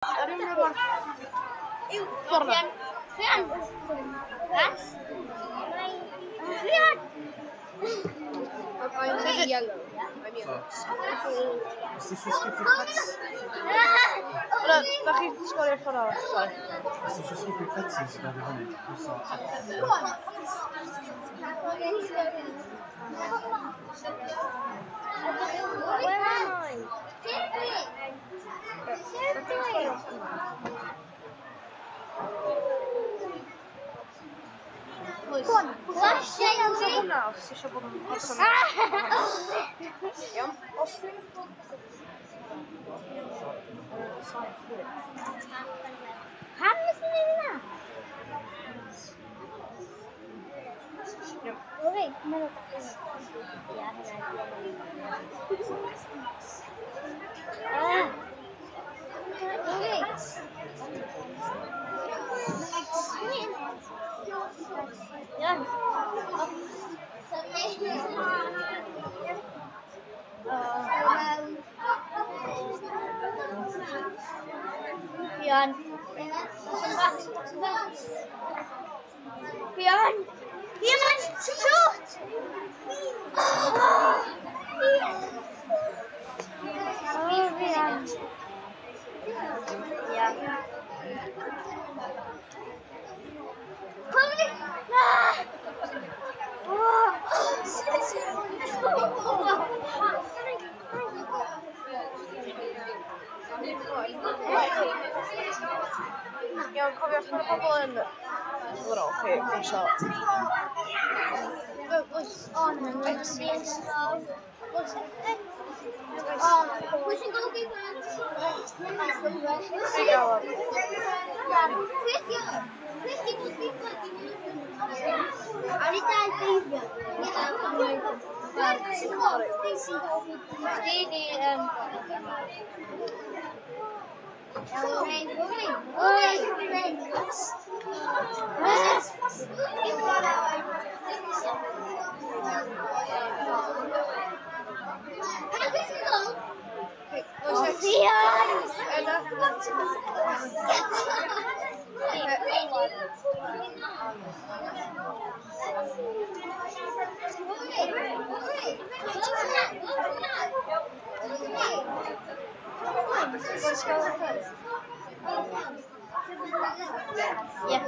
Rian. Rian. Hah? Rian. I'm yellow. I'm yellow. Is this your stupid cuts? Look, he's got it for us. Sorry. Is this your stupid cuts by the honey? What's that? Where am I? Yan. Yan. Yan, shoot! Oh, Yan. Yeah. Ja, kom jag spela på bollen nu? Vadå? Okej, fortsätt.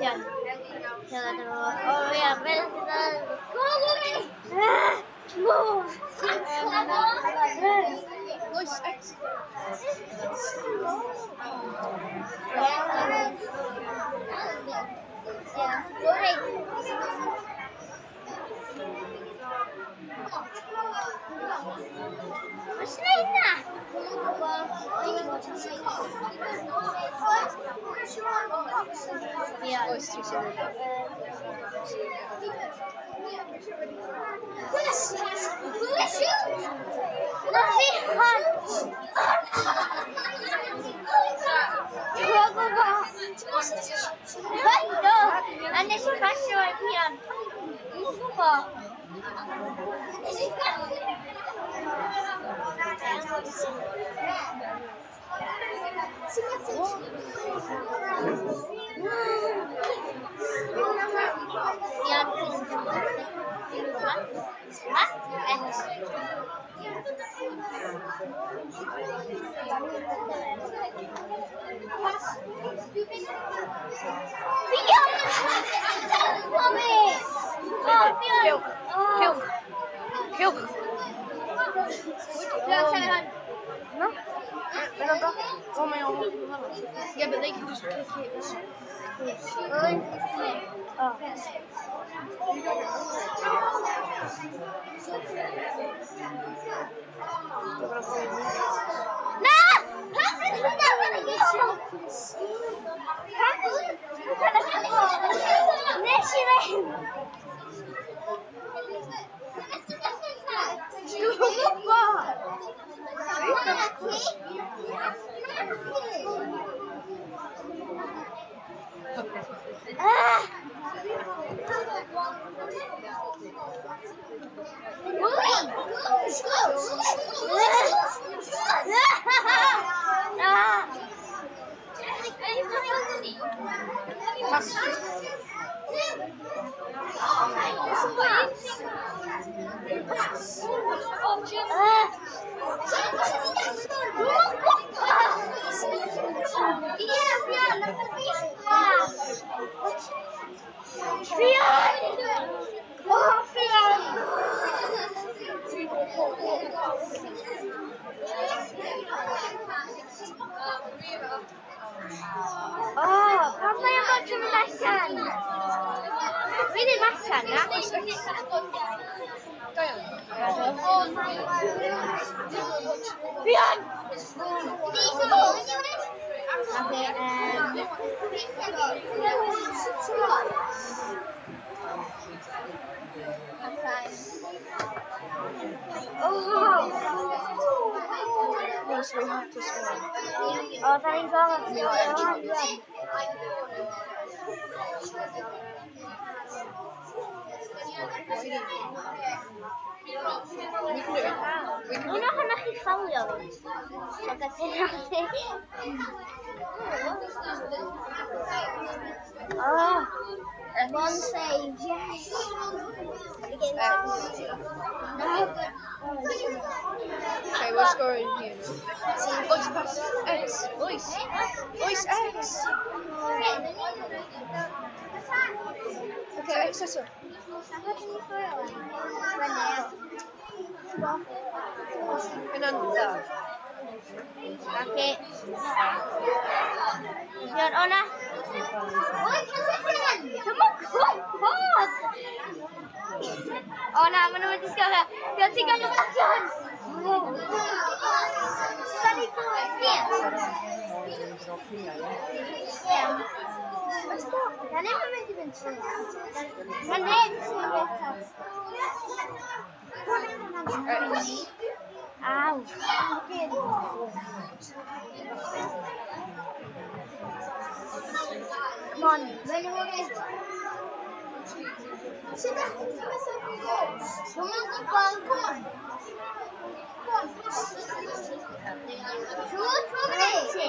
Yeah. Oh yeah, move! Yeah, it's too soon. Yeah, but they can just kick it. Pass. Pan mae o'n bod yn mynd allan? Dwi ddim allan, na? Go on. Fion! Yes, we have to score. O, da ni'n gofod. We can do it. We can do Una hwnna chi ffalio fi. So gyda'n Oh, one save, yes. Okay, we're scoring here. Ois, pass. X. Ois. Ois, X. Okay, X, that's up. And then that. Okay. Yan, Ona. Ona, mana mati sekarang. Dia tinggal makan. Tadi tu dia. Kan apa mesti benci? Kan Ow. Come on, when you want it. Sit down. Come on, come on. Shoot for me.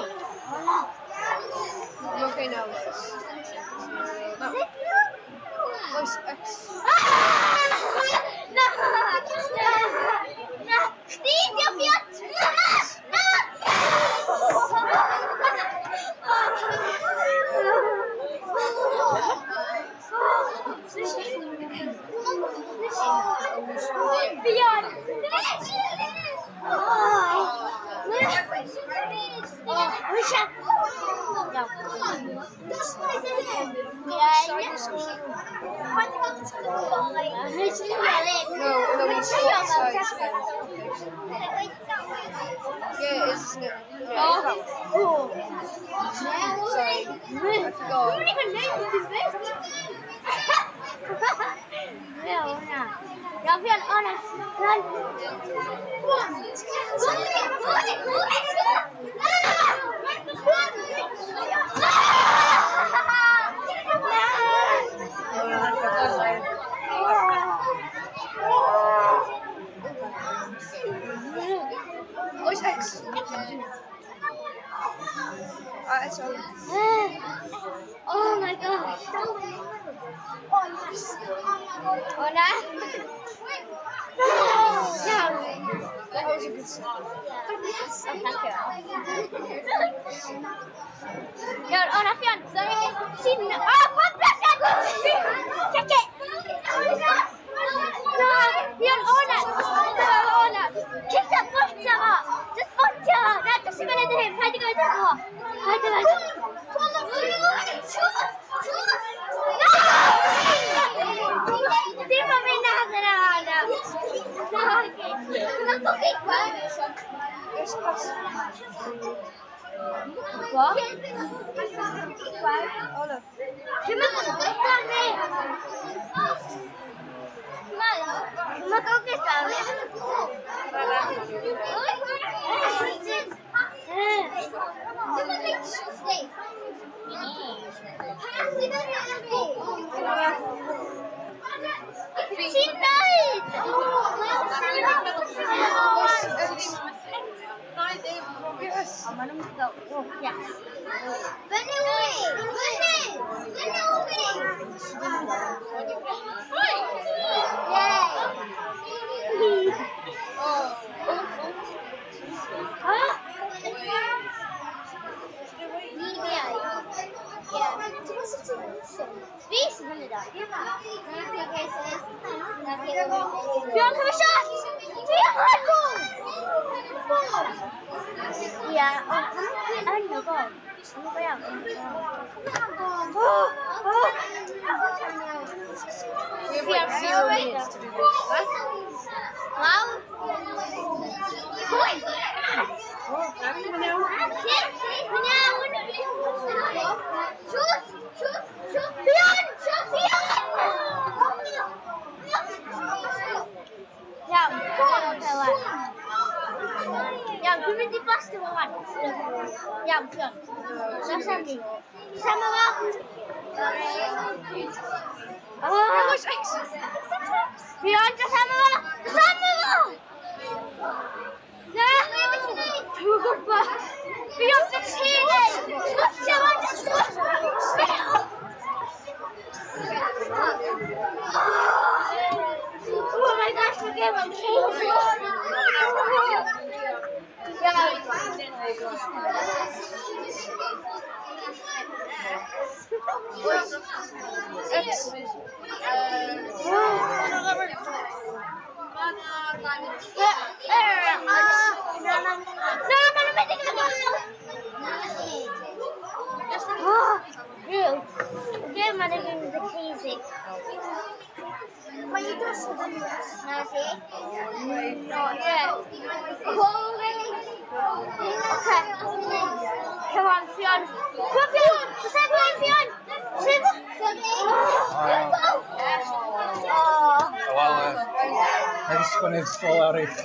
I'm okay now. Ois, X. No! Steve, jag vet! Björn! No, we swap sides again. Yeah, it is, isn't it? Yeah, sorry. I forgot. don't even know what this is. Jag vill honest. Ois, X. It's on. Oh my god. Ona? That was a good song. Yun, Ona, Fion. Sino? Oh, pagkakas! Check it! No, Fion, Ona. Ona. Kick that butcher up. Just butcher. That just a minute to him. Try to go to her. Try to go to her. Yes, pass. What? Oh no. She knows! Yes. But anyway, Fi sy'n fyny da. Fion cyfo siat! Fion hwnnw! Ia, ond dwi yn o gol. Yn go iawn. We have 0 minutes to do this. Lawr. Hwy! Mae'n iawn. Mae'n iawn! Siwt! Siwt! Siwt! Fion! Siwt! Fion! Iawn, go on, Pela. Iawn, dwi'n mynd i blastio fo wan. Iawn, Fion. Na Sammy. Sama fo. Oes X. Fion, da sama fo. Sama fo! Na! Dwi'n gwybod. Fion, beth ti'n neud? Sgwtio fo, sgwtio! Oh my gosh, we're getting crazy. X. Mae yna ddim yn crazy. Mae i dos o dyn na si? No, yeah. Oh, really? Okay. Come on, Fion. Come on, Fion! Sef wan, Fion! Sef! Let's go! Wel, 'na i ddisgwyl i'r sgol lawr i chi.